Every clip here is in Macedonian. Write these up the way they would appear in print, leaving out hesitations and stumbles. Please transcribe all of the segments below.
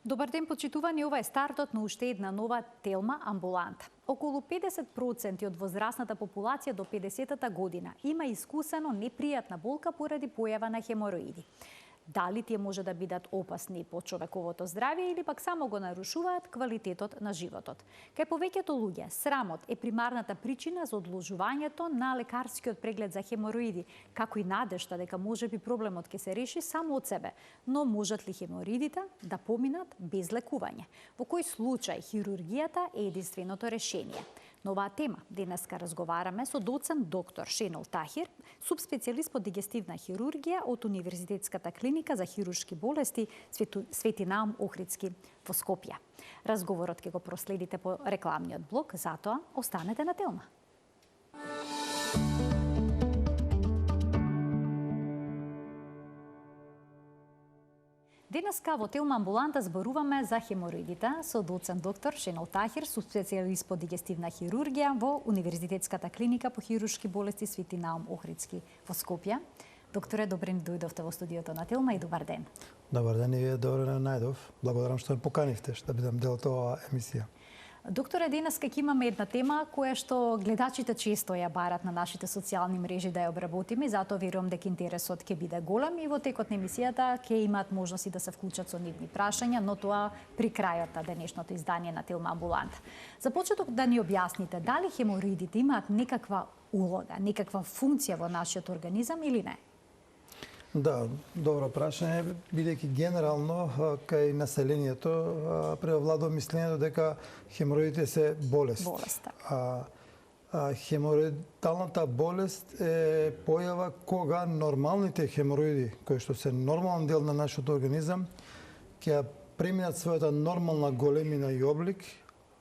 Добар ден, почитувани, ова е стартот на уште една нова телма амбуланта. Околу 50% од возрастната популација до 50-та година има искусено непријатна болка поради појава на хемороиди. Дали тие може да бидат опасни по човековото здравје или пак само го нарушуваат квалитетот на животот. Кај повеќето луѓе, срамот е примарната причина за одложувањето на лекарскиот преглед за хемороиди, како и надежта дека можеби проблемот ќе се реши само од себе. Но можат ли хемороидите да поминат без лекување? Во кој случај хирургијата е единственото решение? На оваа тема денеска разговараме со доцент доктор Шенол Тахир, субспецијалист по дигестивна хирургија од Универзитетската клиника за хируршки болести Свети Наум Охридски во Скопје. Разговорот ќе го проследите по рекламниот блок, затоа останете на телма. Денеска во телма амбуланта зборуваме за хемороидите со доцент доктор Шенол Тахир, субспецијалист по дигестивна хирургија во Универзитетската клиника по хируршки болести Свети Наум Охридски во Скопје. Докторе, добре ни дојдовте во студиото на телма и добар ден. Добар ден и вие, добре најдов. Благодарам што ме поканивте, што бидам дел од оваа емисија. Докторе, денеска ќе имаме една тема која што гледачите често ја барат на нашите социјални мрежи да ја обработиме, затоа верувам дека интересот ќе биде голем и во текот на емисијата ќе имаат можност и да се вклучат со нивни прашања, но тоа при крајот на денешното издание на телма амбуланта. За почеток да ни објасните дали хемороидите имаат некаква улога, некаква функција во нашиот организам или не? Да, добро прашање, бидејќи генерално кај населението превладува мислењето дека хемороидите се болест. Хемороидалната болест е појава кога нормалните хемороиди, кои што се нормален дел на нашиот организам, ќе преминат својата нормална големина и облик,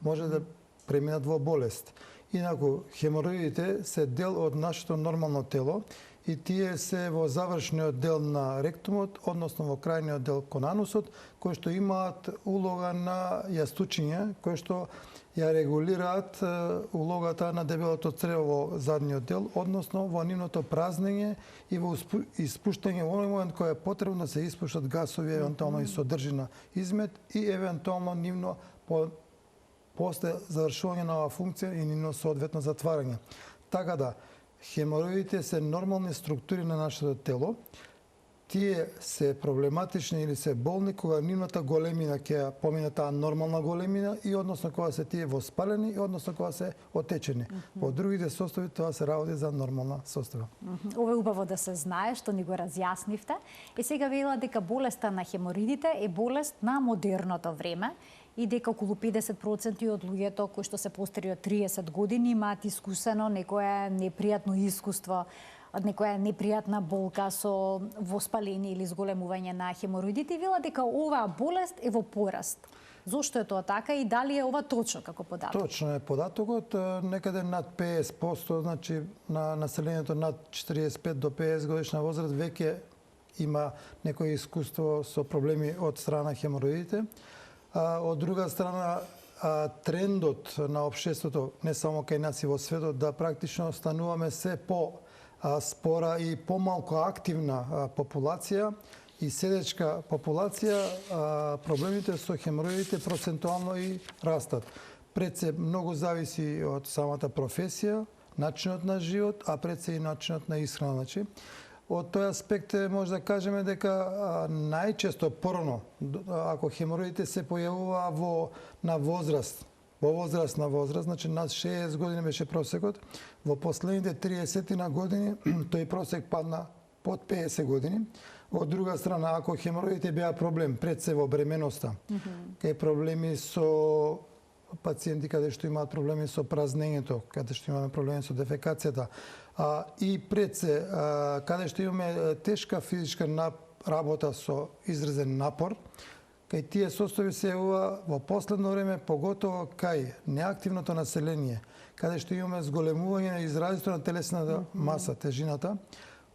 може да преминат во болест. Инаку, хемороидите се дел од нашето нормално тело и тие се во завршниот дел на ректумот, односно во крајниот дел кон анусот, кои што имаат улога на јастучиња, кои што ја регулираат улогата на дебелото црево во задниот дел, односно во нивното празнење и во испуштање во оној момент кој е потребно да се испуштат гасови, евентуално и содржина измет и евентуално нивно после завршување на оваа функција и нивно соодветно затварање. Така да, хемороидите се нормални структури на нашето тело. Тие се проблематични или се болни кога нивната големина ќе помине таа нормална големина и односно кога се тие воспалени и односно кога се отечени. Во другите состојби тоа се работи за нормална состојба. Ова е убаво да се знае, што ни го разјаснивте. И сега вела дека болеста на хемороидите е болест на модерното време и дека околу 50% од луѓето кои што се постари од 30 години имаат искусено некое непријатно искуство, некоја непријатна болка со воспаление или зголемување на хемороидите и вела дека оваа болест е во пораст. Зошто е тоа така и дали е ова точно како податок? Точно е податокот, некаде над 50%, значи на населението над 45 до 50 годишна возраст веќе има некое искуство со проблеми од страна хемороидите. Од друга страна, трендот на општеството, не само кај нас и во светот, да практично стануваме се по-спора и помалку активна популација и седечка популација, проблемите со хемороидите процентуално и растат. Пред се многу зависи од самата професија, начинот на живот, а пред се и начинот на исхрана. Значи, од тој аспект може да кажеме дека најчесто порано, ако хемороидите се појавува на возраст, во возрастна возраст, значи над 60 години беше просекот, во последните 30 години тој просек падна под 50 години. Од друга страна, ако хемороидите беа проблем пред се во бременоста, кај проблеми со пациенти каде што имаат проблеми со празнењето, каде што имаме проблеми со дефекацијата, и пред се, каде што имаме тешка физичка работа со изразен напор, кај тие состојби се јавува во последно време, поготово кај неактивното население, каде што имаме зголемување на изразито на телесната маса, тежината,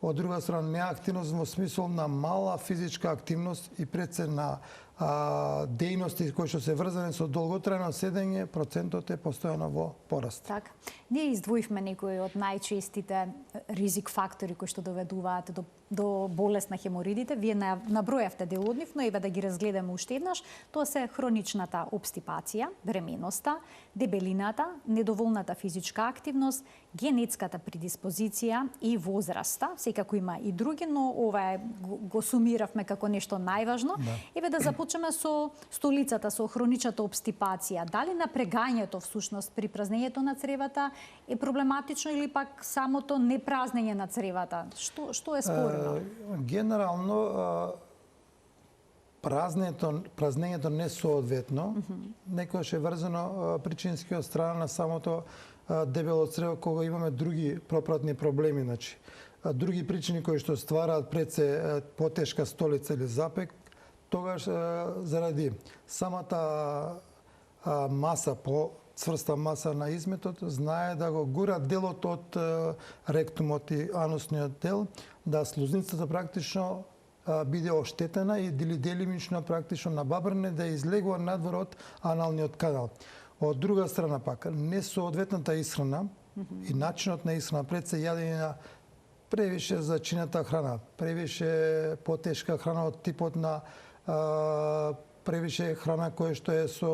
од друга страна неактивност во смисол на мала физичка активност и пред се на дејности кои што се врзани со долготрајно седење, процентот е постојано во пораст. Така. Ние издвоивме некои од најчестите ризик фактори кои што доведуваат до болест на хеморидите. Вие набројавте дел од нив, но еве да ги разгледаме уште еднаш. Тоа се хроничната обстипација, бременоста, дебелината, недоволната физичка активност, генетската предиспозиција и возраста. Секако има и други, но ова го сумиравме како нешто најважно. Да. Еве да започнеме со столицата, со хроничната обстипација. Дали напрегањето всушност при празнењето на цревата е проблематично или пак самото непразнење на цревата? Што е спорно? Генерално празнењето не соодветно, некогаш е врзано причински од страна на самото дебело црево кога имаме други пропратни проблеми, значи други причини кои што ствараат пред се потешка столица или запек, тогаш заради самата маса, цврста маса на изметот, знае да го гура делот од ректумот и анусниот дел, да слузницата практично биде оштетена и или делимично практично набабрне да излегува надвор од аналниот канал. Од друга страна пак, несоодветната исхрана и начинот на исхрана пред се јадење на превише зачината храна, превише потешка храна од типот на превише храна која што е со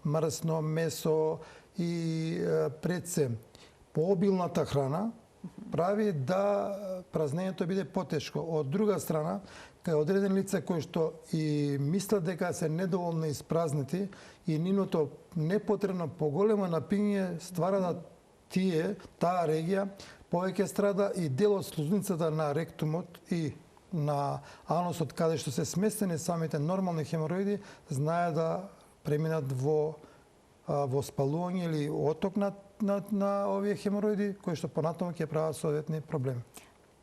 мрсно месо и пред се пообилната храна прави да празнењето биде потешко. Од друга страна, кај одредени лица кои што и мислат дека се недоволно испразнети и ниното непотребно поголемо напиње ствара да таа регија повеќе страда и дел од слузницата на ректумот и на анусот каде што се сместени самите нормални хемороиди, знае да преминат во спалување или оток на овие хемороиди кои што понатаму ќе прават соодветни проблеми.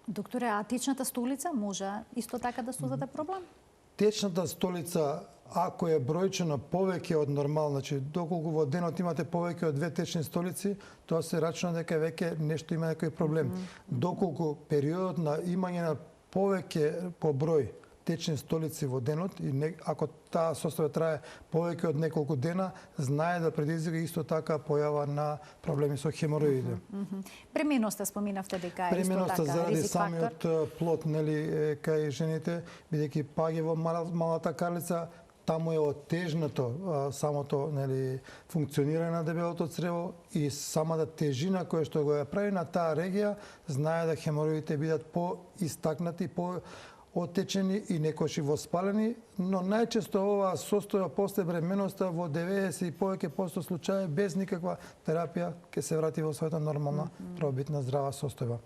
Докторе, а течната столица може исто така да создаде проблем? Течната столица, ако е бројчено повеќе од нормално, значи доколку во денот имате повеќе од 2 течни столици, тоа се рачуна дека веќе нешто има некој проблем. Доколку периодот на имање на повеќе по број течни столици во денот и ако таа состојба трае повеќе од неколку дена, знае да предизвика исто така појава на проблеми со хемороиди. Бременоста споминавте дека е исто така заради ризик фактор. самиот плод, нели, кај жените, бидејќи паѓа во малата карлица, таму е оттежнато самото, нели, функционирање на дебелото црево и самата тежина која што го ја прави на таа регија, знае да хемороидите бидат поистакнати, оттечени и некојши воспалени, но најчесто оваа состојба после бременоста во 90 и повеќе % случаи без никаква терапија ќе се врати во својата нормална пробитна здрава состојба.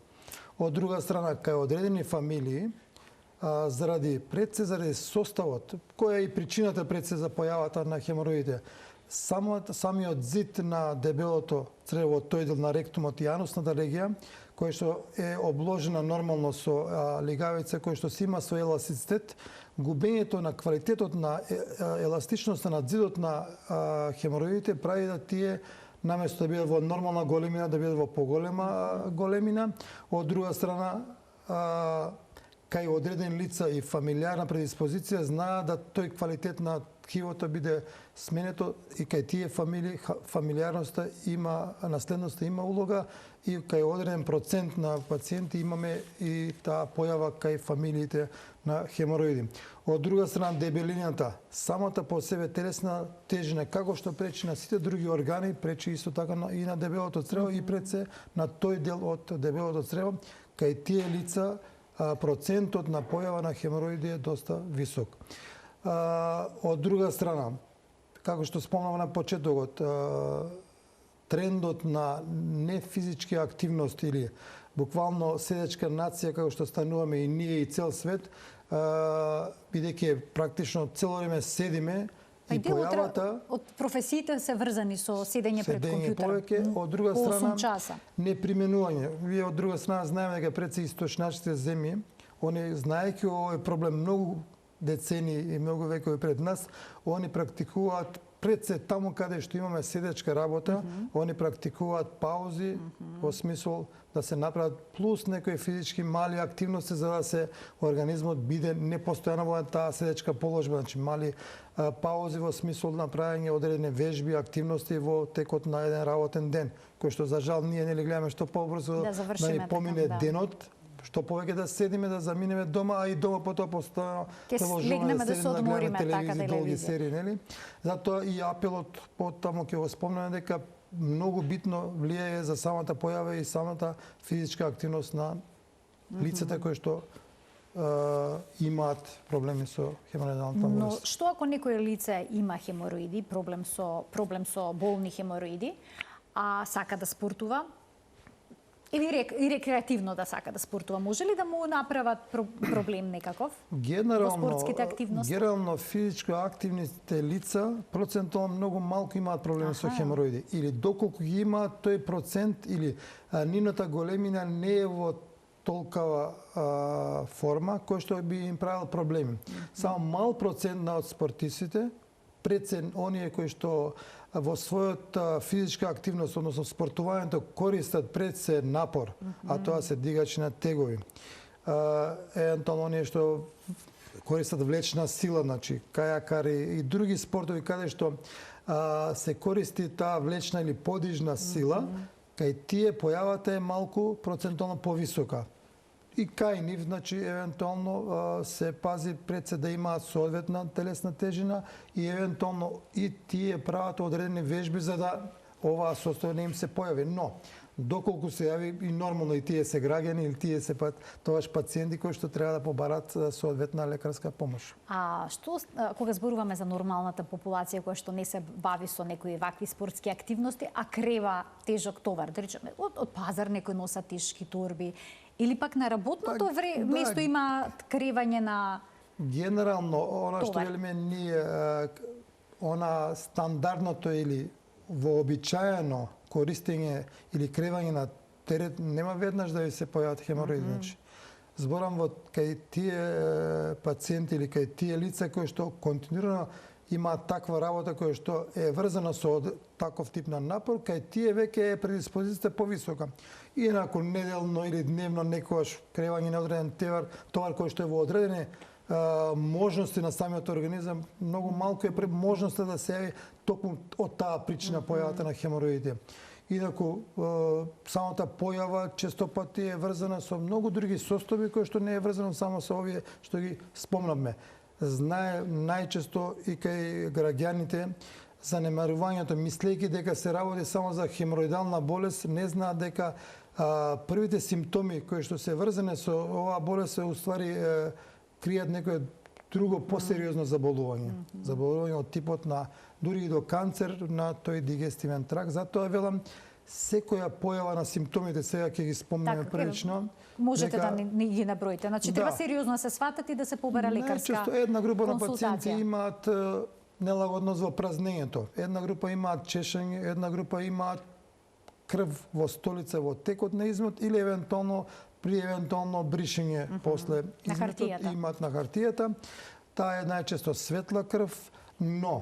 Од друга страна, кај одредени фамилии, заради составот, која е и причината пред се за појавата на хемороидите, самиот зид на дебелото црево, тој дел на ректумот и анусната регија, кој што е обложена нормално со лигавица, кој што си има свој еластицитет, губењето на квалитетот на еластичноста на зидот на хемороидите прави да тие наместо да бидат во нормална големина, да бидат во поголема големина. Од друга страна, кај одредени лица и фамилиарна предиспозиција знаат да тој квалитет на ткивото биде сменето и кај тие фамилии фамилиарноста има, наследноста има улога и кај одреден процент на пациенти имаме и таа појава кај фамилиите на хемороиди. Од друга страна, дебелината, самата по себе телесна тежина, како што пречи на сите други органи, пречи исто така и на дебелото црево и пред се на тој дел од дебелото црево, кај тие лица процентот на појава на хемороиди е доста висок. Од друга страна, како што спомнав на почетокот, трендот на нефизички активности или буквално седечка нација, како што стануваме и ние и цел свет, бидејќи практично цело време седиме, и појавата од професиите се врзани со седење пред компјутер. Повеќе, од друга страна, неприменување. Вие од друга страна знаеме дека пред се источничките земји, они знаејќи овој проблем многу децени и многу векови пред нас, они практикуваат пред се таму каде што имаме седечка работа, они практикуваат паузи во смисол да се направат плюс некои физички мали активности за да се организмот биде непостојано во таа седечка положба, значи мали паузи во смисол на правење одредени вежби, активности во текот на еден работен ден, кој што за жал ние нели гледаме што побрзо да ни помине денот, што повеќе да седиме, да заминеме дома, а и дома потоа постојано легнеме да се одмориме, така долги серии, нели? Затоа и апелот потаму ќе го спомнеме дека многу битно влијае за самата појава и самата физичка активност на лицата кои што имаат проблеми со хемороидалната болест. Но што ако некој лице има хемороиди, проблем со болни хемороиди, а сака да спортува? Или рекреативно да сака да спортува, може ли да му направат проблем некаков во спортските активности? Генерално физичко активните лица процентуално многу малку имаат проблеми со хемороиди. Или доколку ги имаат, тој процент или нивната големина не е во толкава форма кој што би им правил проблеми. Само мал процент од спортистите, пред се оние кои што во својата физичка активност, односно спортувањето, користат пред се напор, а тоа се дигачи на тегови. Евентуално оние што користат влечна сила, значи кајакари и други спортови каде што се користи таа влечна или подижна сила, кај тие појавата е малку процентуално повисока. И кај нив, значи, евентуално се пази пред се да имаат соодветна телесна тежина и евентуално и тие прават одредени вежби за да оваа состојба им се појави. Но, доколку се јави и нормално и тие се граѓани или тие се тоаш пациенти кои што треба да побарат соодветна лекарска помош. А што кога зборуваме за нормалната популација која што не се бави со некои вакви спортски активности, а крева тежок товар, да речеме, од пазар некои носат тешки торби, или пак на работното место има кревање на генерално она што велиме ние она стандардното или вообичаено користење или кревање на терет нема веднаш да ви се појават хемороиди. Значи, зборам во кај тие пациенти или кај тие лица кои што континуирано имаат таква работа која што е врзана со таков тип на напор, кај тие веќе е предиспозицијата повисока. Инаку неделно или дневно некогаш кревање на одреден товар кој што е во одредени можности на самиот организам, многу малку е можноста да се јави токму од таа причина појавата на хемороидите. Инаку самата појава често пати е врзана со многу други состојби кои што не е врзано само со овие што ги спомнавме. Знае најчесто и кај граѓаните занемарувањето, мислејќи дека се работи само за хемороидална болест, не знаат дека првите симптоми кои што се врзани со оваа болест се уствари кријат некое друго посериозно заболување. Заболување од типот на дури и до канцер на тој дигестивен тракт. Затоа велам секоја појава на симптомите, сега ќе ги спомнеме прилично. Можете да не ги наброите. Значи треба сериозно да се сватат и да се побара лекарска консултација. Најчесто една група на пациенти имаат нелагодност во празнењето. Една група имаат чешање, една група имаат крв во столица во текот на измет или евентуално при евентуално бришење после изметот имаат на хартијата. Таа е најчесто светла крв, но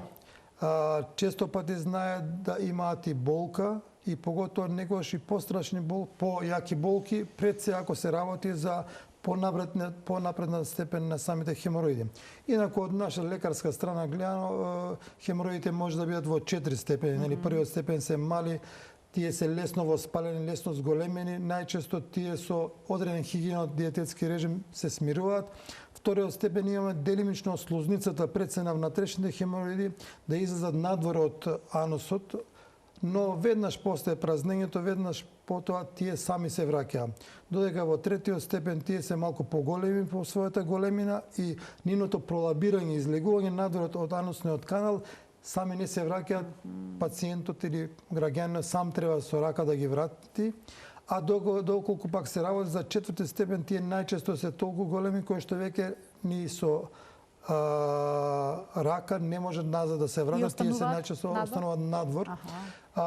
често пати знаат да имаат и болка и поготоа некогаш и пострашни појаки болки пред се ако се работи за понапредна степен на самите хемороиди. Инаку од наша лекарска страна гледано хемороидите може да бидат во 4 степени, нели првиот степен се мали, тие се лесно воспалени, лесно зголемени, најчесто тие со одреден хигиенот диететски режим се смируваат. Вториот степен имаме делимично слузницата пред се на внатрешните хемороиди да излезат надвор од анусот, но веднаш после празнењето, веднаш потоа тие сами се враќаат. Додека во третиот степен тие се малку поголеми по својата големина и нивното пролабирање и излегување надвор од анусниот канал сами не се враќаат, пациентот или граѓанинот сам треба со рака да ги врати, а доколку пак се работи за четврти степен, тие најчесто се толку големи кои што веќе ни со рака не можат назад да се вратат, тие се најчесто остануваат надвор.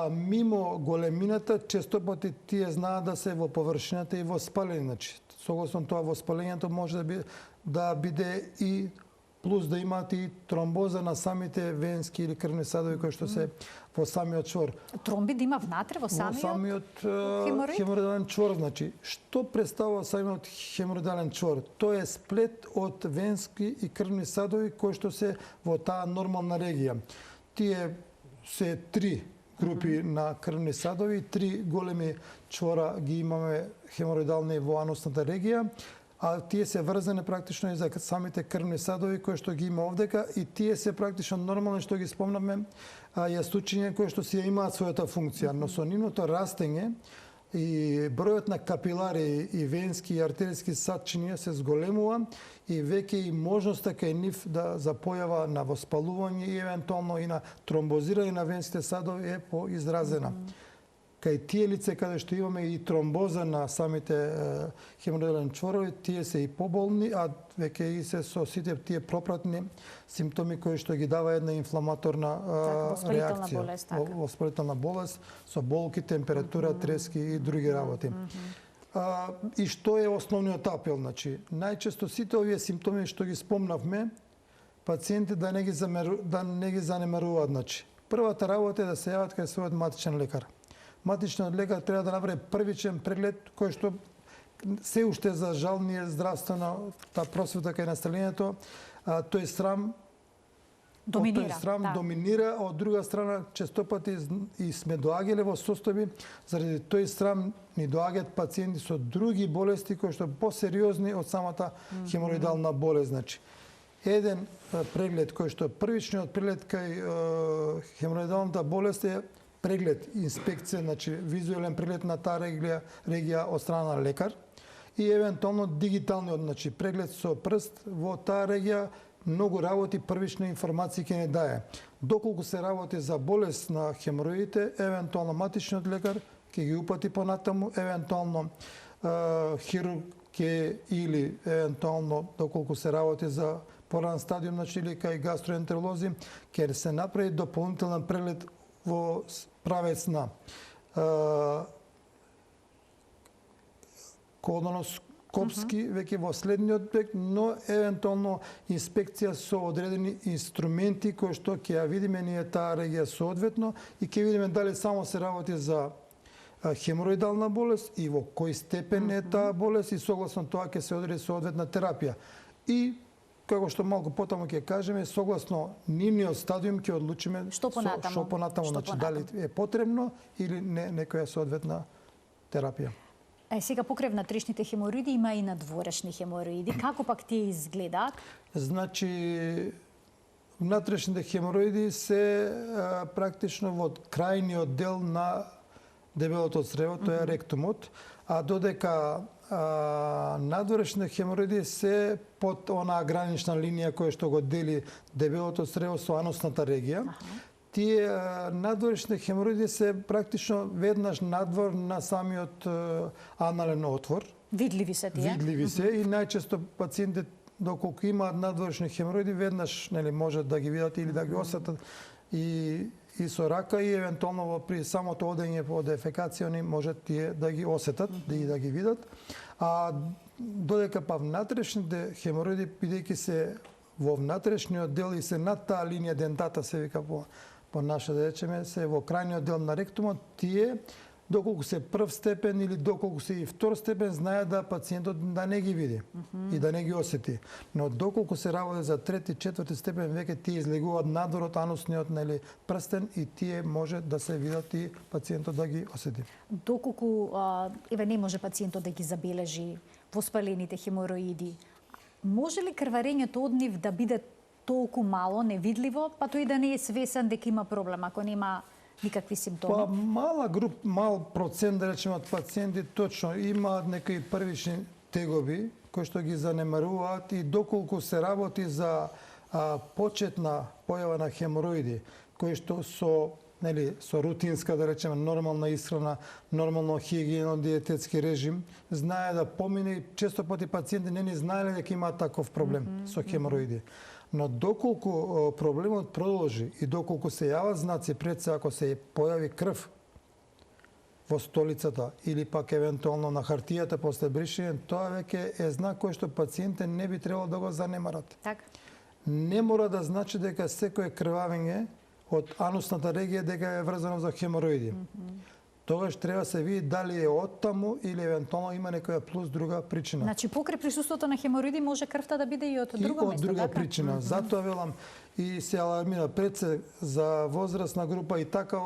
Мимо големината, често пати тие знаат да се во површината и во спалени. Значи, согласно тоа воспалението може да биде и плюс да имаат и тромбоза на самите венски или крвни садови кои што се во самиот чвор. Тромби да има внатре во самиот хемороид? Хемороидален чвор, значи, што представува самиот хемороидален чвор? Тоа е сплет од венски и крвни садови кои што се во таа нормална регија. Тие се 3 групи на крвни садови, 3 големи чвора ги имаме хемороидални во анусната регија, а тие се врзани практично и за самите крвни садови кои што ги има овдека и тие се практично нормални што ги спомнавме јастучиња кои што си имаат својата функција, но со нивното растење и бројот на капилари и венски и артериски садчиња се зголемува и веќе и можноста кај нив да за појава на воспалување и евентуално и на тромбозирање на венските садови е поизразена. Кај тие лице каде што имаме и тромбоза на самите хемороидални чворови, тие се и поболни, а веќе и се со сите тие пропратни симптоми кои што ги дава една инфламаторна реакција. Воспалителна болест со болки, температура, трески и други работи. И што е основниот апел? Значи, најчесто сите овие симптоми што ги спомнавме, пациенти да не ги занемаруваат. Значи, првата работа е да се јават кај својот матичен лекар. Матичниот лекар треба да направи првичен преглед кој што се уште за жал ние здравствено та просвета кај населението, тој срам доминира, од друга страна честопати и сме доаѓале во состојби заради тој срам ни доаѓаат пациенти со други болести кои што посериозни од самата хемороидална болест. Значи, еден преглед кој што првичниот преглед кај хемороидалната болест е преглед, инспекција, значи визуелен преглед на таа регија од страна на лекар и евентуално дигиталниот, значи преглед со прст во таа регија, многу работи првични информации ќе не дае. Доколку се работи за болест на хемороидите, евентуално матичниот лекар ќе ги упати понатаму, евентуално хирург ќе или евентуално доколку се работи за поран стадиум, значи или кај гастроентеролози, ќе се направи дополнителен преглед во правец на колоноскопски веќе во следниот век, но евентуално инспекција со одредени инструменти кои што ќе ја видиме ние таа регија соодветно и ќе видиме дали само се работи за хемороидална болест и во кој степен е таа болест и согласно тоа ќе се одреди соодветна терапија. И како што малку потаму ќе кажеме, согласно нивниот стадиум ќе одлучиме што понатаму, значи дали е потребно или не некоја соодветна терапија. Сега покрај внатрешните хемороиди има и надворешни хемороиди. Како пак тие изгледаат? Значи, внатрешните хемороиди се практично во крајниот дел на дебелото црево, тоа е ректумот, а додека надворешните хемороиди се под онаа гранична линија која што го дели дебелото црево со анусната регија. Тие надворешни хемороиди се практично веднаш надвор на самиот анален отвор. Видливи се тие? Видливи се и најчесто пациентите доколку имаат надворешни хемороиди веднаш можат да ги видат или да ги осетат и со рака и евентуално при самото одење по дефекација они можат тие да ги осетат и да ги видат. А додека па внатрешните хемороиди бидејќи се во внатрешниот дел и се над таа линија дентата се вика по наше да речеме, се во крајниот дел на ректумот, тие доколку се прв степен или доколку се и втор степен, знаат да пациентот да не ги види и да не ги осети. Но доколку се работи за трети, четврти степен, веќе тие излегуваат надвор од анусниот прстен и тие може да се видат и пациентот да ги осети. Доколку не може пациентот да ги забележи воспалените хемороиди, може ли крварењето од нив да биде толку мало, невидливо, па тој да не е свесен дека има проблем, ако нема никакви симптоми? Па мал процент, да речеме, од пациенти точно имаат некои првични тегоби кои што ги занемаруваат и доколку се работи за почетна појава на хемороиди, кои што со рутинска, да речеме, нормална исхрана, нормално хигиено диететски режим, знае да помине, често пати пациенти не ни знаеле дека имаат таков проблем со хемороиди. Но доколку проблемот продолжи и доколку се јават знаци пред се, ако се појави крв во столицата или пак евентуално на хартијата после бришење, тоа веќе е знак кој што пациентите не би требало да го занемарат. Така. не мора да значи дека секое крвавење од анусната регија дека е врзано за хемороиди. Тогаш треба се види дали е оттаму или евентуално има некоја плюс друга причина. Значи покрај присуството на хемороиди може крвта да биде и од друго место, И од друга така? причина. Затоа велам и се алармира пред се за возрастна група и така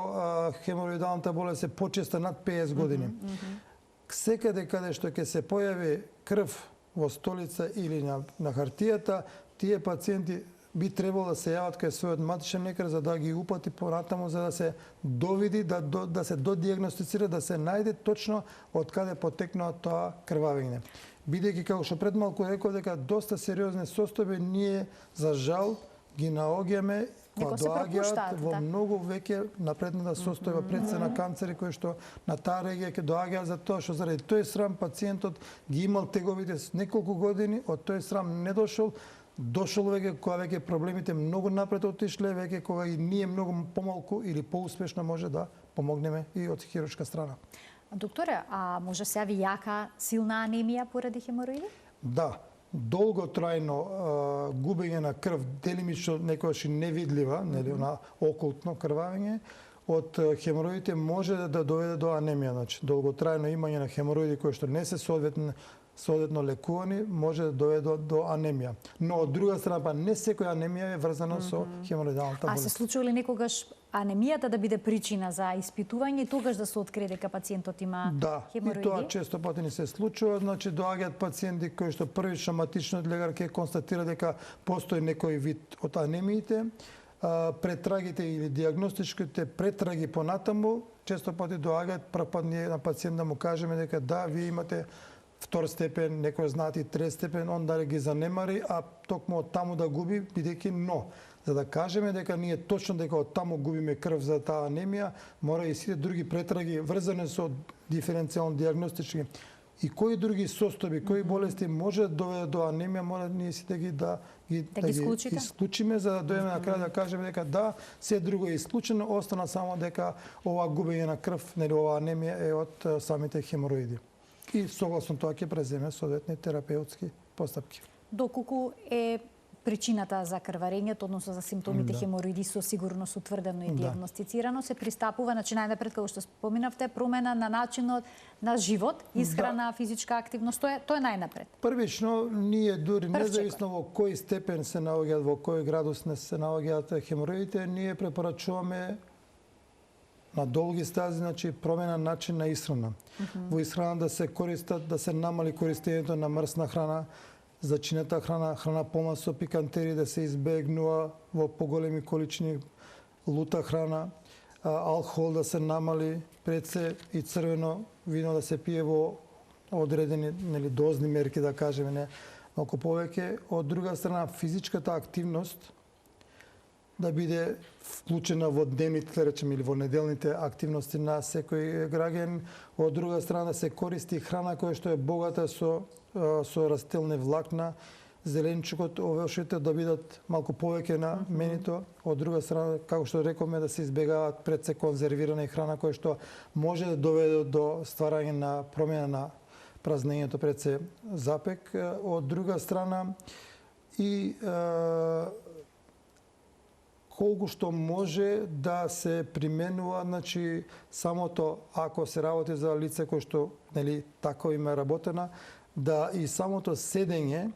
хемороидалната болест е почеста над 50 години. Секаде каде што ќе се појави крв во столица или на хартијата, тие пациенти би требало да се јават кај својот матичен лекар за да ги упати понатаму за да се довиди, да се додиагностицира, да се најде точно од каде потекнува тоа крвавење. Бидејќи како што пред малку реков дека доста сериозни состојби ние за жал ги наоѓаме кога доаѓаат во многу веќе напредната состојба пред се на канцери кои што на таа регија ќе доаѓаат за тоа што заради тој срам пациентот ги имал теговите неколку години, од тој срам не дошол веќе кога веќе проблемите многу напред отишле, веќе кога и ние многу помалку или поуспешно може да помогнеме и од хируршка страна. Докторе, а може се јави јака силна анемија поради хемороиди? Да, долготрајно губење на крв, делимично некогаш и невидлива, нели, на окултно крвавење од хемороидите може да доведе до анемија. Значи, долготрајно имање на хемороиди кои што не се соодветно лекувани може да доведе до анемија. Но од друга страна па не секоја анемија е врзана со хемороидалната болест. А се случува ли некогаш анемијата да биде причина за испитување и тогаш да се открие дека пациентот има хемороиди? Да, и тоа често пати не се случува. Значи доаѓаат пациенти кои што првично матичниот лекар ќе констатира дека постои некој вид од анемиите. Претрагите или диагностичките претраги понатаму често пати доаѓаат прв пат ние на пациент да му кажеме дека да, вие имате втор степен, некој знаат и трет степен, он дали ги занемари, а токму од таму да губи, бидејќи но. За да кажеме дека ние точно дека од таму губиме крв за таа анемија, мора и сите други претраги врзани со диференцијално диагностички и кои други состојби, кои болести може да доведе до анемија, мора ние сите ги исклучиме за да дојдеме на крај да кажеме дека да, се друго е исклучено, остана само дека ова губење на крв, нели ова анемија е од самите хемороиди. И согласно тоа ќе преземе соодветни терапеутски постапки. Доколку е причината за крварењето, односно за симптомите хемороиди со сигурност утврдено и диагностицирано, се пристапува, значи најнапред како што споминавте, промена на начинот на живот, исхрана, физичка активност, тоа е најнапред. Првично ние дури независно во кој степен се наоѓаат, во кој градус не се наоѓаат хемороидите, ние препорачуваме на долги стази, значи промена начин на исхрана. Во исхрана да се користат, да се намали користењето на мрсна храна, зачинета храна помал со пикантери, да се избегнува во поголеми количини лута храна, алкохол да се намали, пред се и црвено вино да се пие во одредени дозни мерки, да кажеме, не малку повеќе. Од друга страна, физичката активност да биде вклучена во дневните, да речеме, или во неделните активности на секој граѓанин. Од друга страна, да се користи храна која што е богата со растелни влакна, зеленчукот, овошите да бидат малку повеќе на менито. Од друга страна, како што рековме, да се избегаваат пред се конзервирана храна која што може да доведе до стварање на промена на празнењето пред се запек. Од друга страна и колку што може да се применува, значи самото ако се работи за лице кој што нели тако има работена, да и самото седење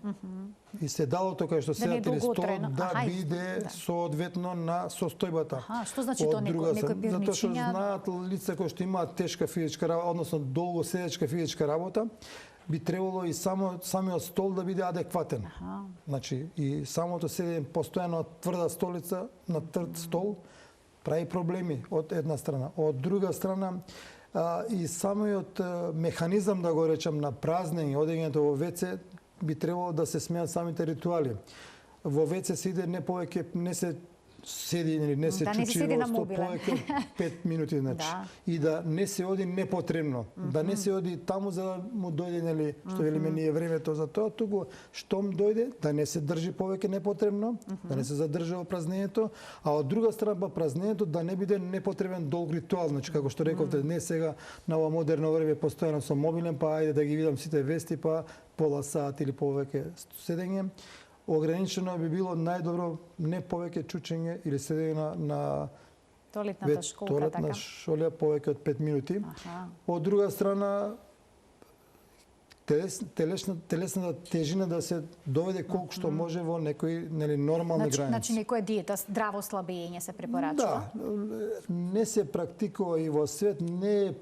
и седалото кај што седат или стол да биде соодветно на состојбата. Што значи тоа некој пирничиња? Затоа што знаат лица кои што имаат тешка физичка работа, односно долго седечка физичка работа, би требало и самиот стол да биде адекватен. Значи и самото седење постојано тврда столица на тврд стол прави проблеми од една страна. Од друга страна и самиот механизам, да го речам, на празнење, одењето во WC би требало да се сменат самите ритуали. Во WC се иде не повеќе, не се седи или не се чучи во стол повеќе 5 минути, значи. И да не се оди непотребно. Да не се оди таму за да му дојде, нели, што велиме ние времето за тоа, туку штом дојде да не се држи повеќе непотребно, да не се задржува празнењето, а од друга страна празнењето да не биде непотребен долг ритуал, значи како што рековте, не сега на ова модерно време постојано со мобилен, па ајде да ги видам сите вести, па пола сат или повеќе седење. ограничено би било најдобро не повеќе чучење или седење на Тоалетната школка, така? шолја повеќе од 5 минути. Аха. Од друга страна, телесната тежина да се доведе колку што може во некои нормални граници. Значи некоја диета, здраво слабење се препорачува? Да, не се практикува и во свет, не е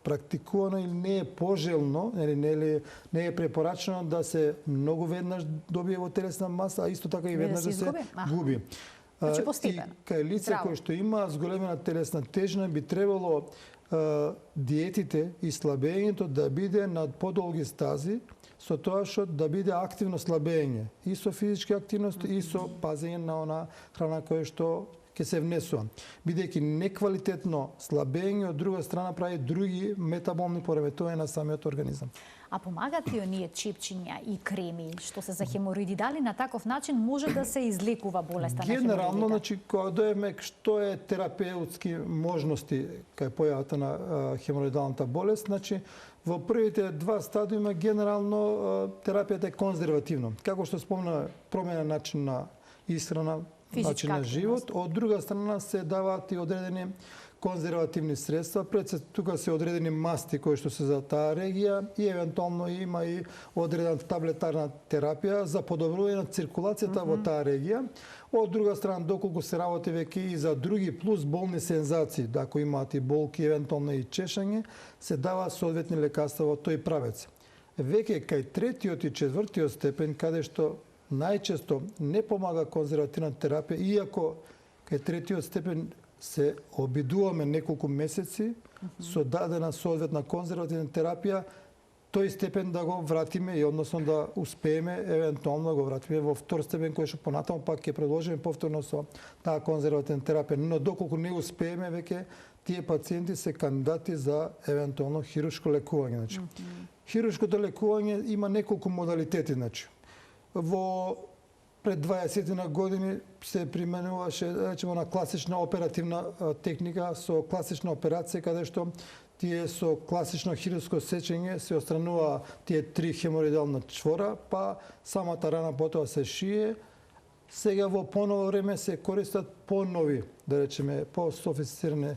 практикувано или не е пожелно, не е препорачено да се многу веднаш добие во телесна маса, а исто така и веднаш да се губи. Значи постепено. И кај лице кој што има зголемена телесна тежина би требало диетите и слабењето да биде над подолги стази, со тоа што да биде активно слабење и со физички активности и со пазење на она храна која што ќе се внесува. Бидејќи неквалитетно слабење од друга страна прави други метаболни пореметувања на самиот организам. А помагат ли оние чепчиња и креми што се за хемороиди? Дали на таков начин може да се излекува болеста на хемороидите? Генерално, значи, кога дојдеме што е терапеутски можности кај појавата на хемороидалната болест, значи во првите два стадиума генерално терапијата е конзервативна. Како што спомна, промена начин на исхрана, начин на живот. Од друга страна се даваат и одредени конзервативни средства. Пред се тука се одредени масти кои што се за таа регија и евентуално има и одредена таблетарна терапија за подобрување на циркулацијата во таа регија. Од друга страна, доколку се работи веќе и за други плюс болни сензации, ако имаат и болки, евентуално и чешање, се дава соодветни лекарства во тој правец. Веќе кај третиот и четвртиот степен, каде што најчесто не помага конзервативна терапија, иако кај третиот степен се обидуваме неколку месеци со дадена соодветна конзервативна терапија, тој степен да го вратиме и односно да успееме евентуално да го вратиме во втор степен кој што понатаму пак ќе продолжиме повторно со таа конзервативна терапија. Но доколку не успееме веќе тие пациенти се кандидати за евентуално хируршко лекување. Значи, хируршкото лекување има неколку модалитети. Значи, во пред 20 години се применуваше, речемо, на класична оперативна техника со класична операција, каде што тие со класично хирурско сечење се отстранува тие 3 хемороидална чвора, па самата рана потоа се шие. Сега во поново време се користат понови, да речеме, по-софистицирани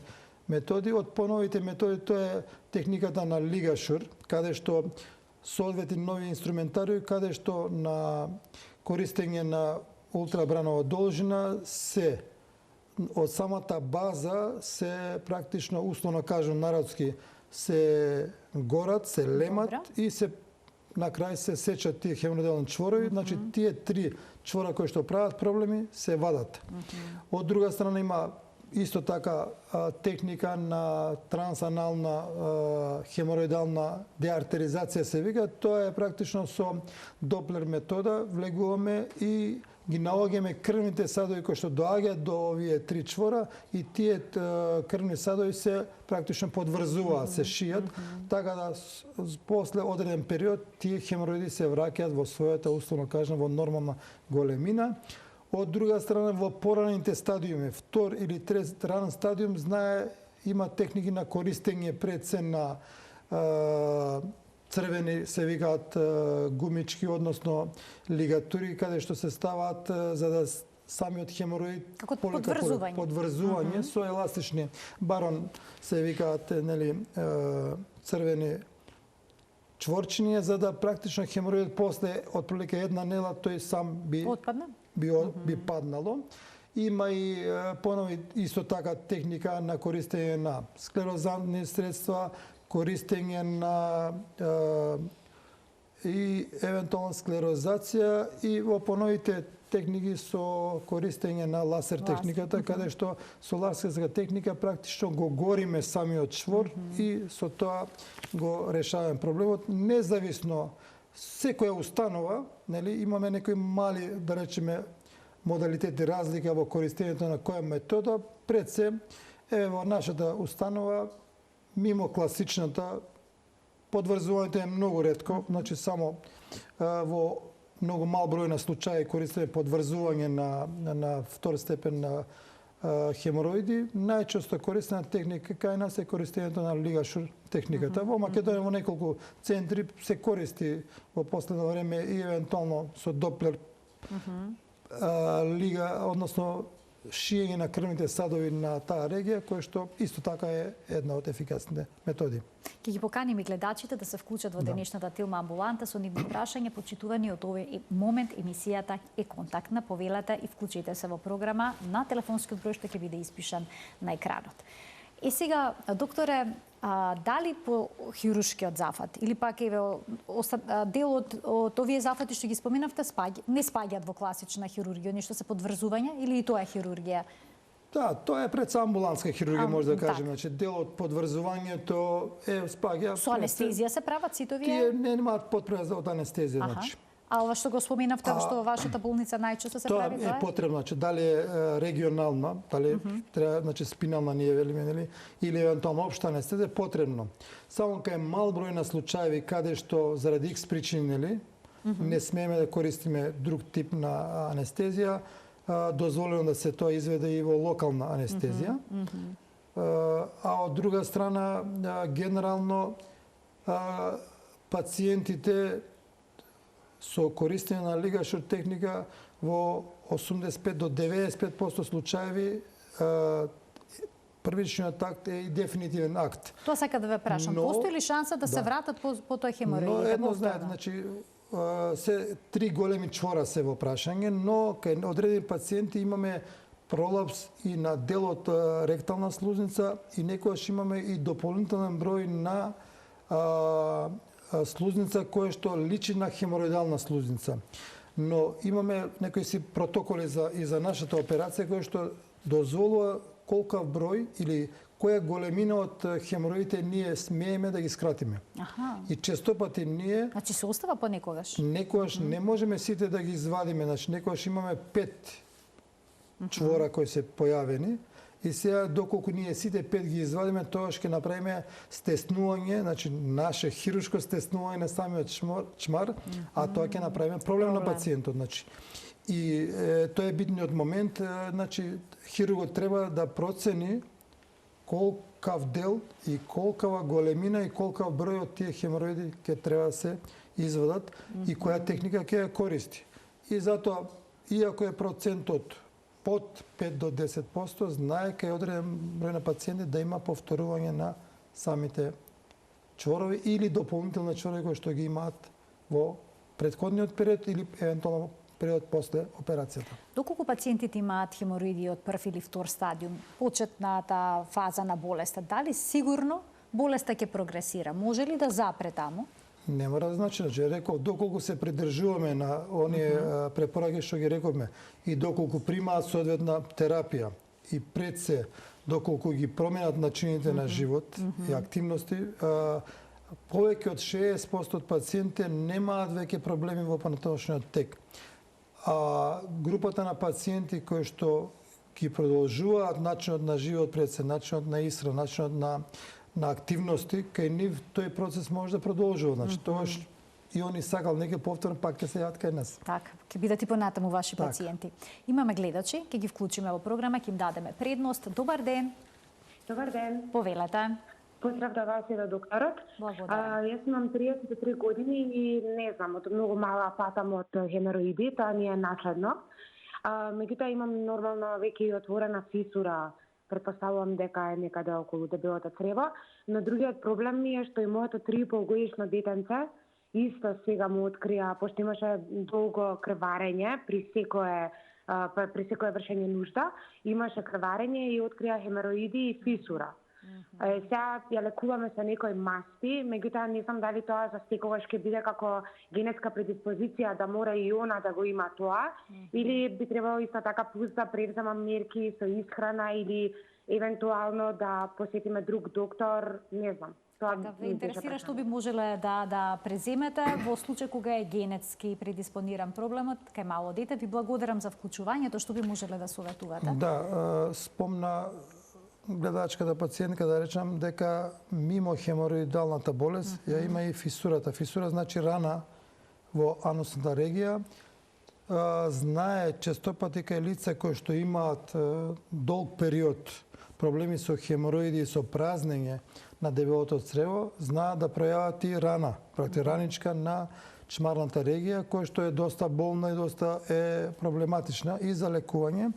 методи. Од поновите методи тоа е техниката на лигашур, каде што соодветни нови инструментариуми, каде што на користење на ултрабранова должина се од самата база се практично, условно кажам народски, се горат, се лемат и се на крај се сечат тие хемороидални чворови. Значи тие 3 чвора кои што прават проблеми се вадат. Од друга страна има исто така техника на трансанална хемороидална деартеризација се вика. Тоа е практично со доплер метода, влегуваме и ги наоѓаме крвните садови кои што доаѓаат до овие 3 чвора и тие крвни садови се практично подврзуваат, се шијат, така да после одреден период тие хемороиди се враќаат во својата, условно кажано, во нормална големина. Од друга страна, во пораните стадиуми, втор или трет ранен стадиум, има техники на користење пред се на црвени, се викаат гумички, односно лигатури, каде што се ставаат за да самиот хемороид подврзување со еластични барон, се викаат црвени чворчиња, за да практично хемороидот после отприлика една нела тој сам би паднало. Има и понови исто така техника на користење на склерозантни средства, користење на и евентуална склерозација и во поновите техники со користење на ласер техниката, каде што со ласерска техника практично го гориме самиот чвор и со тоа го решаваме проблемот. Независно секоја установа, имаме некои мали, да речеме, модалитети разлика во користењето на која метода. Пред се, во нашата установа, мимо класичната, подврзувањето е многу ретко, значи само во многу мал број на случаи користиме подврзување на втор степен на хемороиди. Најчесто користена техника кај нас е користењето на лигашур техниката. Во Македонија во неколку центри се користи во последно време и евентуално со доплер лига, односно шиење на крвните садови на таа регија, кој што исто така е една од ефикасните методи. Ќе ги поканим и гледачите да се вклучат во денешната Телма амбуланта со нивни прашања, почитувани од овој момент. Емисијата е контактна, повелете и вклучите се во програма на телефонскиот број што ќе биде испишан на екранот. И сега, докторе, дали по хируршкиот зафат или пак еве дел од овие зафати што ги споменавте не спаѓаат во класична хирургија, нешто се подврзување или и тоа е хирургија? Да, тоа е предамбулантска хирургија, може да кажеме, значи дел од подврзувањето е спаѓа. Со анестезија се прават сите овие? Тие немаат потреба од анестезија, значи. А ова што го споменавте, што вашата болница најчесто се прави, тоа е потребно, значи дали е регионална, дали треба, значи спинална ние велиме, нели, или евентуално општа анестезија, потребно. Само кај мал број на случаи каде што заради X причини, нели, не смееме да користиме друг тип на анестезија, дозволено да се тоа изведе и во локална анестезија. А од друга страна, генерално пациентите со користење на лигашор техника во 85 до 95% случаи првичниот акт е и дефинитивен акт. Тоа сака да ве прашам. Постои ли шанса да се вратат по тој хемороидите? Но едно знаете, значи се три големи чвора се во прашање, но кај одредени пациенти имаме пролапс и на дел од ректална слузница и некогаш имаме и дополнителен број на слузница која што личи на хемороидална слузница. Но имаме некои си протоколи и за нашата операција која што дозволува колкав број или која големина од хемороидите ние смееме да ги скратиме. И честопати ние... Значи се остава понекогаш? Некогаш не можеме сите да ги извадиме. Значи некогаш имаме 5 чвора кои се појавени. И сега, доколку ние сите 5 ги извадиме, тоа ќе направиме стеснување, значи наше хируршко стеснување на самиот чмар, а тоа ќе направиме проблем на пациентот. Значи. И тоа е битниот момент, значи хирургот треба да процени колкав дел и колкава големина и колкав број од тие хемороиди ќе треба да се извадат и која техника ќе ја користи. И затоа, иако е процентот под 5 до 10%, знае кај одреден број на пациенти да има повторување на самите чворови или дополнителни чворови кои што ги имаат во претходниот период или евентуално период после операцијата. Доколку пациентите имаат хемороиди од прв или втор стадиум, почетната фаза на болеста, дали сигурно болеста ќе прогресира? Може ли да запре таму? Не мора да значи, реков, доколку се придржуваме на оние препораки што ги рековме и доколку примаат соодветна терапија и пред се, доколку ги променат начините на живот и активности, повеќе од 60% од пациентите немаат веќе проблеми во понатамошниот тек. А групата на пациенти кои што ги продолжуваат начинот на живот пред се, начинот на исхрана, начинот на активности, кај нив тој процес може да продолжува. Значи, тоаш и они сакал неќе повторно, пак ќе се јават кај нас. Така, ќе бидат и понатаму ваши пациенти. Имаме гледачи, ќе ги вклучиме во програма, ќе им дадеме предност. Добар ден. Добар ден. Повелете. Поздрав да вас и да докторот. Благодарам. Јас имам 33 години и не знам, од многу мала патам од хемороиди, тоа ми е наследно. Меѓутоа имам нормално веќе и отворена фисура, претпоставувам дека е некаде околу дебелото црево, но другиот проблем ми е што и моето 3,5 годишно детенце исто сега му открија, пошто имаше долго крварење при секое вршење нужда, имаше крварење и открија хемороиди и фисура. Сега ја лекуваме со некои масти, меѓутоа не знам дали тоа за секогаш ќе биде како генетска предиспозиција да мора и она да го има тоа, или би требало исто така плюс да превземам мерки со исхрана или евентуално да посетиме друг доктор, не знам. Тоа ве интересира што би можеле да преземете во случај кога е генетски предиспониран проблемот кај мало дете. Ви благодарам за вклучувањето, што би можеле да советувате? Да, спомна гледачката пациентка да речам дека мимо хемороидалната болест ја има и фисурата. Фисура значи рана во анусната регија. Знае честопати кај лица кои што имаат долг период проблеми со хемороиди и со празнење на дебелото црево, знаат да пројават и рана, раничка на чмарната регија, која што е доста болна и доста е проблематична и за лекување.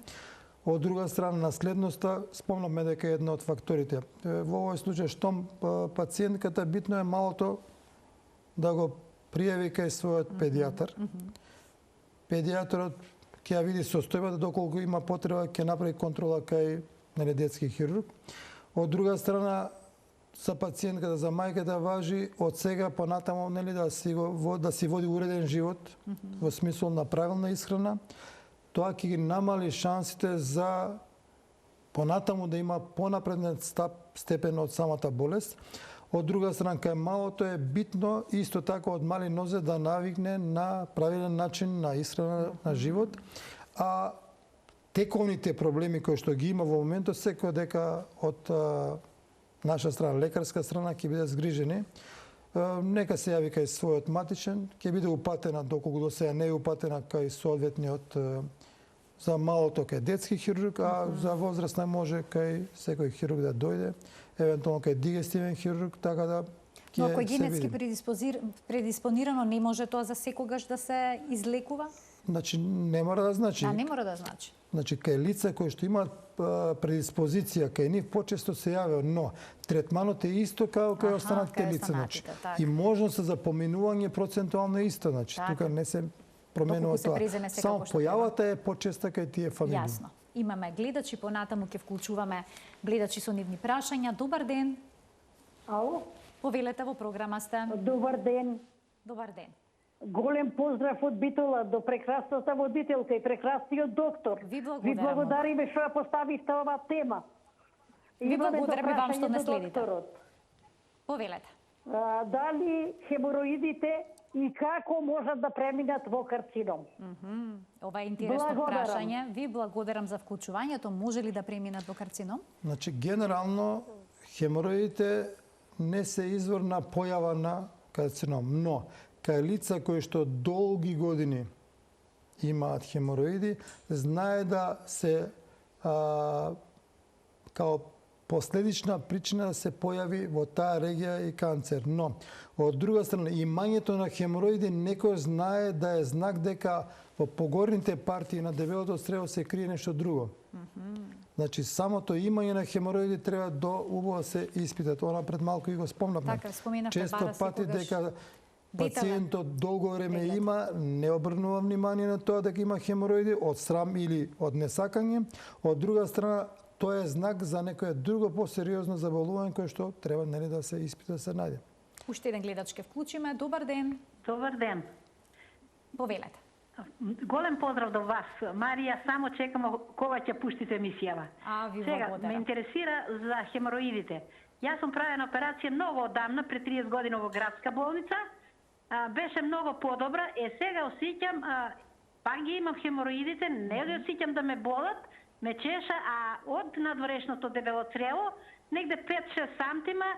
Од друга страна, наследноста, спомнавме дека е една од факторите. Во овој случај, штом пациентката, битно е малото да го пријави кај својот педијатар. Педијатрот ќе ја види состојбата, доколку има потреба, ќе направи контрола кај детски хирург. Од друга страна, за пациентката, за мајката важи од сега понатаму да си води уреден живот, во смисол на правилна исхрана. Тоа ќе ги намали шансите за понатаму да има понапреден степен од самата болест. Од друга страна, кај малото е битно исто така од мали нозе да навикне на правилен начин на исхрана на живот, а тековните проблеми кои што ги има во моментот, секој дека од наша страна, лекарска страна, ќе биде згрижени. Нека се јави кај својот матичен, ќе биде упатена, доколку до сега не е упатена кај соодветниот за малото кај детски хирург, а за возрастна може кај секој хирург да дојде, евентуално кај дигестивен хирург, така да ќе. Но ако е генетски предиспонирано, не може тоа за секогаш да се излекува? Значи не мора да значи. Не мора да значи. Значи кај лица кои што имаат предиспозиција кај нив почесто се јавува, но третманот е исто како кај останатите лица, значи. И можноста за поминување процентуално е исто, значи тука не се променува тоа. Само појавата е почеста кај тие фамилии. Јасно. Имаме гледачи, понатаму ќе вклучуваме гледачи со нивни прашања. Добар ден. Ало? Повелете, во програма сте. Добар ден. Добар ден. Голем поздрав од Битола до прекрасната водителка и прекрасниот доктор. Ви благодариме што ја поставивте оваа тема. Ви благодариме вам што не следите. Повелете. Дали хемороидите и како можат да преминат во карцином? Ова е интересно прашање. Ви благодарам за вклучувањето. Може ли да преминат во карцином? Значи, генерално, хемороидите не се извор на појава на карцином, но кај лица кои што долги години имаат хемороиди, знае да се као последична причина да се појави во таа регија и канцер. Но, од друга страна, имањето на хемороиди некој знае да е знак дека во погорните партии на дебелото црево се крие нешто друго. Значи, самото имање на хемороиди треба до убаво да се испитат. Она пред малку и го спомнавме. Така, споминавте често пати дека пациентот долго време има, не обрнува внимание на тоа дека има хемороиди од срам или од несакање. Од друга страна, тоа е знак за некое друго посериозно заболување кое што треба да се испита, да се најде. Уште еден гледач ке вклучиме. Добар ден. Добар ден. Повелете. Голем поздрав до вас. Марија, само чекам кога ќе пуштите емисијава. Ви Сега, благодарам. ме интересира за хемороидите. Јас сум правена операција многу одамна, пред 30 години во градска болница. Беше многу подобра. Сега осеќам, пак ги имам хемороидите, не ги осеќам да ме болат, ме чеша, а од надворешното дебело црево, негде 5-6 сантима,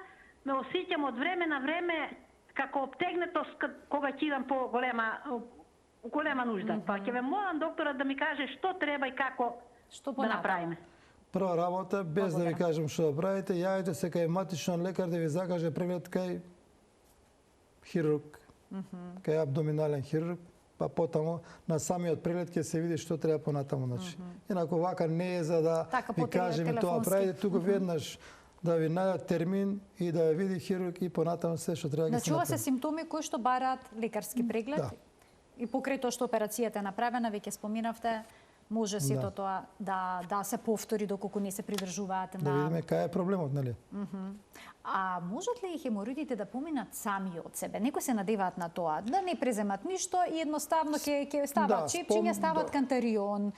ме осеќам од време на време како обтегнатост кога ќе идам по голема нужда. Па ќе ве молам доктора да ми каже што треба и како да направиме. Прва работа, без да ви кажам што да правите, јавите се кај матичен лекар да ви закаже преглед кај хирург, кај абдоминален хирург, па потаму на самиот преглед ќе се види што треба понатаму. Значи, инаку вака не е за да ви кажеме тоа правите, туку веднаш да ви најдат термин и да ја види хирург и понатаму се што треба да се направи. Значи, ова се симптоми кои што бараат лекарски преглед? Да. И покрај тоа што операцијата е направена, веќе споминавте, може сето тоа да се повтори доколку не се придржуваат на... Да видиме кај е проблемот, нели? А можат ли хемороидите да поминат сами од себе? Некои се надеваат на тоа, да не преземат ништо и едноставно ќе стават чепчиња, стават кантарион,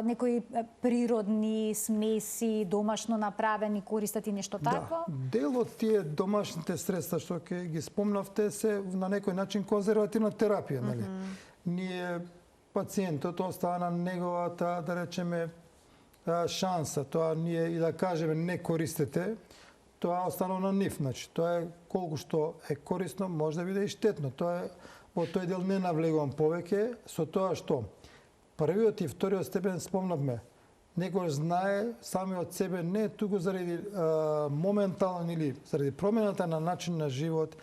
некои природни смеси, домашно направени, користат и нешто такво? Дел од тие домашните средства што ќе ги спомнавте се на некој начин конзервативна терапија, нели? Ние пациентот остава на неговата, да речеме, шанса. Тоа ние и да кажеме не користете, тоа останува на нив. Значи, тоа е колку што е корисно, може да биде и штетно. Тоа е, во тој дел не навлегувам повеќе, со тоа што првиот и вториот степен спомнавме. Некој знае сами од себе, не туку заради моментално или заради промената на начин на живот,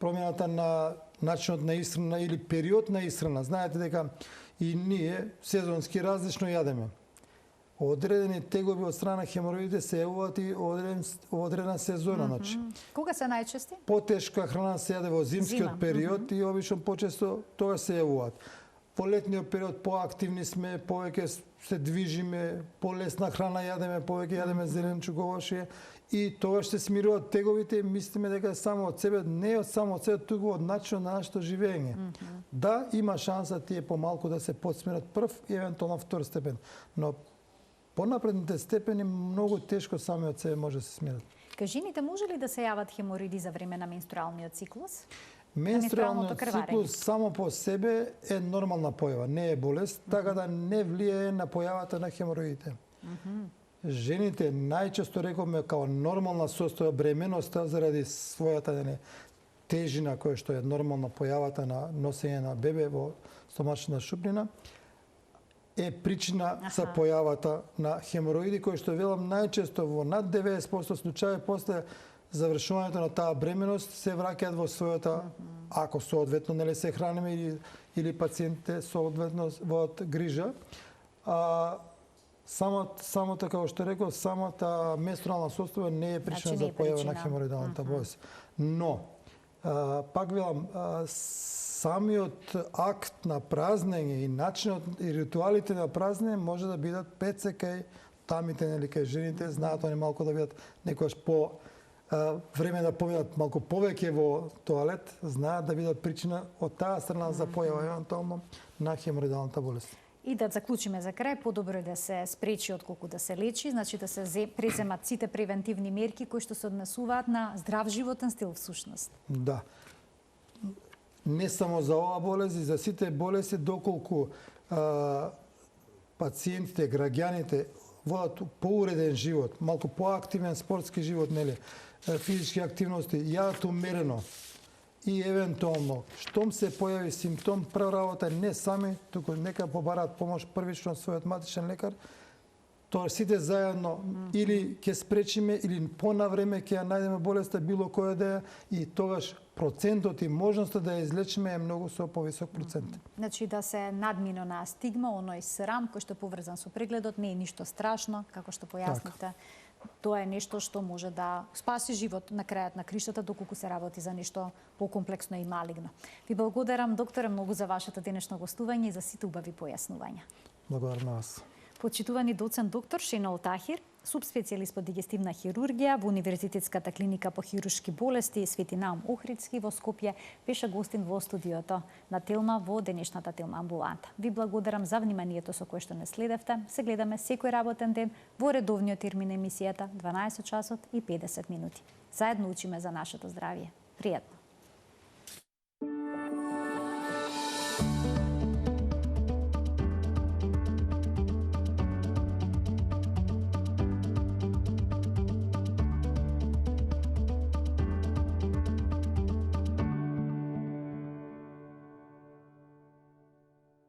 промената на начинот на исхрана или период на исхрана. Знаете дека и ние сезонски различно јадеме. Одредени тегови од страна хемороидите се јавуваат и одредена сезона. Значи, Кога се најчести? потешка храна се јаде во зимскиот период и обично почесто тоа се јавуваат. Во летниот период поактивни сме, повеќе се движиме, полесна храна јадеме, повеќе јадеме зеленчук, овошје и тоа ще смируваат теговите, мислиме дека само од себе, не од само од себе, туку од начинот на нашето живење. Да, има шанса тие помалку да се подсмират прв и евентуално втор степен, но понапредните степени многу тешко сами од себе може да се смират. Кај жените може ли да се јават хемороиди за време на менструалниот циклус? Менструалниот циклус само по себе е нормална појава, не е болест, така да не влијае на појавата на хемороидите. Жените најчесто рековме као нормална состојба бременоста заради својата тежина која што е нормална појавата на носење на бебе во стомачна шупнина, е причина за појавата на хемороиди, кои што велам најчесто во над 90% случаи после завршувањето на таа бременост се враќаат во својата, ако соодветно нели се храниме или пациентите соодветно водат грижа. Самото, како што реков, самата менструална состојба не е причина за појава на хемороидалната болест. Но, пак велам, самиот акт на празнење и начинот и ритуалите на празнење може да бидат пеце кај тамите, нели, кај жените, знаат они малку да бидат некојаш по време да поминат малку повеќе во тоалет, знаат да бидат причина од таа страна за појава евентуално на хемороидалната болест. И да заклучиме за крај, подобро е да се спречи отколку да се лечи, значи да се преземат сите превентивни мерки кои што се однесуваат на здрав животен стил всушност. Да. Не само за оваа болест, и за сите болести, доколку пациентите, граѓаните водат поуреден живот, малку поактивен спортски живот, нели, физички активности, јадат умерено и евентуално, штом се појави симптом, прва работа не сами, туку нека побараат помош првично од својот матичен лекар, тоа сите заедно или ќе спречиме, или понавреме ќе ја најдеме болеста било која да е, и тогаш процентот и можноста да ја излечиме е многу со повисок процент. Значи да се надмине на стигма, оној срам кој што е поврзан со прегледот, не е ништо страшно, како што појасните. Тоа е нешто што може да спаси живот на крајот на криштата, доколку се работи за нешто покомплексно и малигно. Ви благодарам, докторе, многу за вашето денешно гостување и за сите убави појаснувања. Благодарам на вас. Почитувани доцент доктор Шенол Тахир, субспецијалист по дигестивна хирургија во Универзитетската клиника по хируршки болести Свети Наум Охридски во Скопје, беше гостин во студиото на Телма во денешната Телма амбуланта. Ви благодарам за вниманието со кое што не следевте. Се гледаме секој работен ден во редовниот термин емисијата 12 часот и 50 минути. Заедно учиме за нашето здравје. Пријатно!